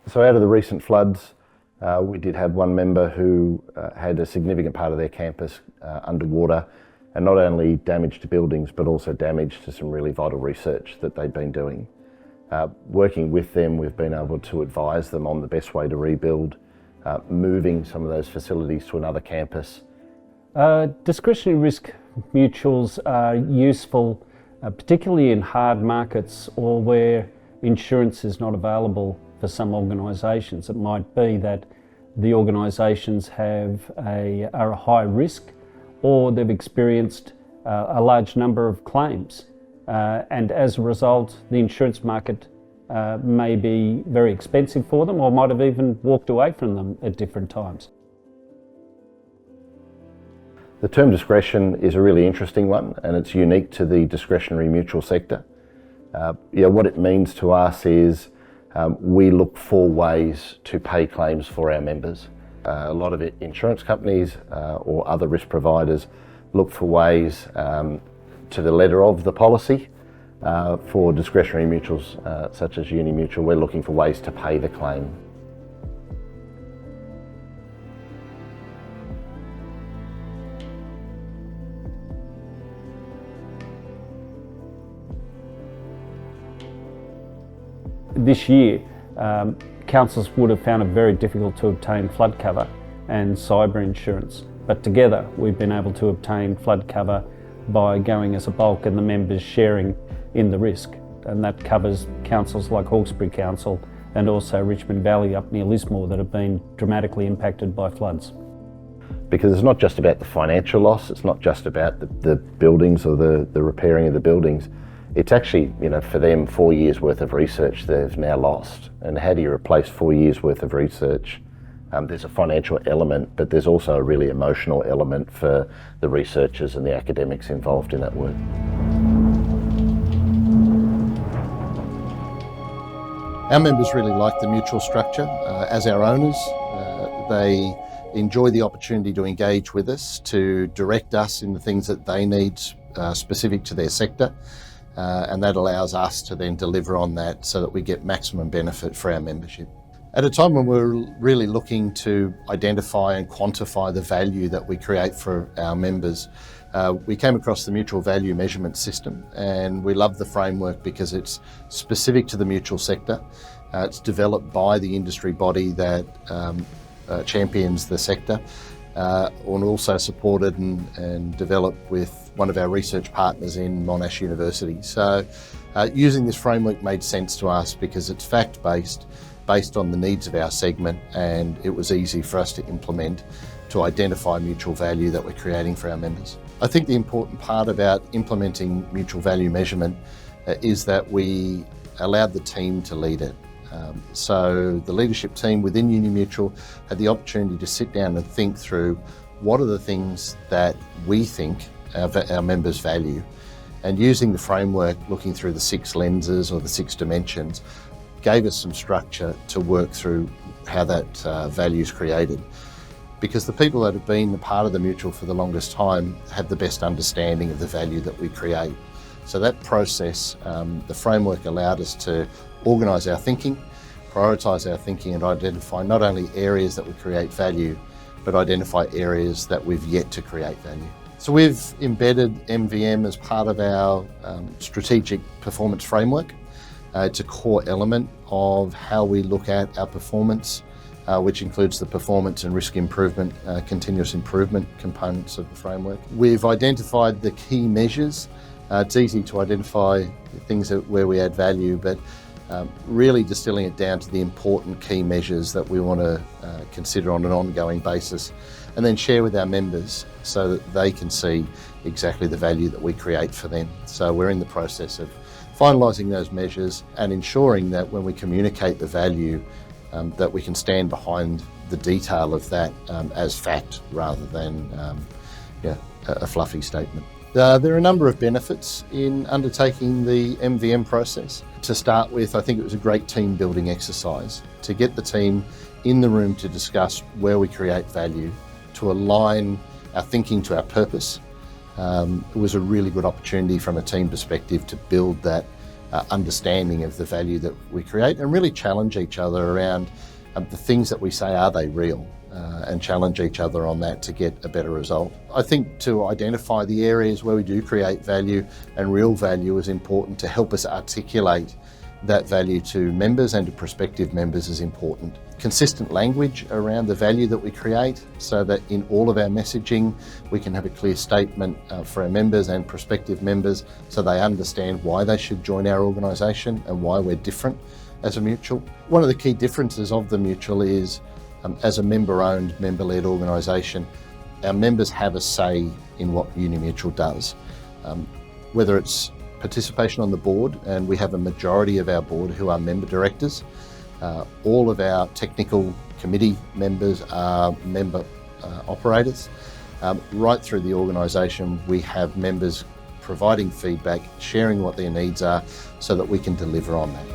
So out of the recent floods, we did have one member who had a significant part of their campus underwater, and not only damage to buildings, but also damage to some really vital research that they'd been doing. Working with them, we've been able to advise them on the best way to rebuild, moving some of those facilities to another campus. Discretionary risk mutuals are useful, particularly in hard markets or where insurance is not available for some organisations. It might be that the organisations are a high risk, or they've experienced a large number of claims, and as a result the insurance market may be very expensive for them, or might have even walked away from them at different times. The term discretion is a really interesting one, and it's unique to the discretionary mutual sector. What it means to us is we look for ways to pay claims for our members. A lot of insurance companies or other risk providers look for ways to the letter of the policy. For discretionary mutuals such as Unimutual, we're looking for ways to pay the claim. This year, councils would have found it very difficult to obtain flood cover and cyber insurance, but together we've been able to obtain flood cover by going as a bulk and the members sharing in the risk, and that covers councils like Hawkesbury Council and also Richmond Valley up near Lismore that have been dramatically impacted by floods. Because it's not just about the financial loss, it's not just about the buildings or the repairing of the buildings. It's actually, for them, 4 years worth of research they've now lost. And how do you replace 4 years worth of research? There's a financial element, but there's also a really emotional element for the researchers and the academics involved in that work. Our members really like the mutual structure. As our owners, they enjoy the opportunity to engage with us, to direct us in the things that they need specific to their sector. And that allows us to then deliver on that so that we get maximum benefit for our membership. At a time when we're really looking to identify and quantify the value that we create for our members, we came across the mutual value measurement system, and we love the framework because it's specific to the mutual sector. It's developed by the industry body that champions the sector, and also supported and developed with one of our research partners in Monash University. So using this framework made sense to us because it's fact-based, based on the needs of our segment, and it was easy for us to implement to identify mutual value that we're creating for our members. I think the important part about implementing mutual value measurement is that we allowed the team to lead it. So the leadership team within Unimutual had the opportunity to sit down and think through what are the things that we think our members value, and using the framework, looking through the 6 lenses or the 6 dimensions, gave us some structure to work through how that value is created. Because the people that have been a part of the mutual for the longest time have the best understanding of the value that we create. So that process, the framework allowed us to organise our thinking, prioritise our thinking, and identify not only areas that we create value, but identify areas that we've yet to create value. So we've embedded MVM as part of our strategic performance framework. It's a core element of how we look at our performance, which includes the performance and risk improvement, continuous improvement components of the framework. We've identified the key measures. It's easy to identify things where we add value, but really distilling it down to the important key measures that we want to consider on an ongoing basis, and then share with our members so that they can see exactly the value that we create for them. So we're in the process of finalising those measures and ensuring that when we communicate the value, that we can stand behind the detail of that as fact rather than a fluffy statement. There are a number of benefits in undertaking the MVM process. To start with, I think it was a great team building exercise to get the team in the room to discuss where we create value, to align our thinking to our purpose. It was a really good opportunity from a team perspective to build that understanding of the value that we create, and really challenge each other around the things that we say, are they real? And challenge each other on that to get a better result. I think to identify the areas where we do create value and real value is important to help us articulate that value to members and to prospective members is important. Consistent language around the value that we create so that in all of our messaging we can have a clear statement for our members and prospective members so they understand why they should join our organisation and why we're different as a mutual. One of the key differences of the mutual is as a member-owned, member-led organisation, our members have a say in what Unimutual does. Whether it's participation on the board, and we have a majority of our board who are member directors. All of our technical committee members are member operators. Right through the organisation, we have members providing feedback, sharing what their needs are so that we can deliver on that.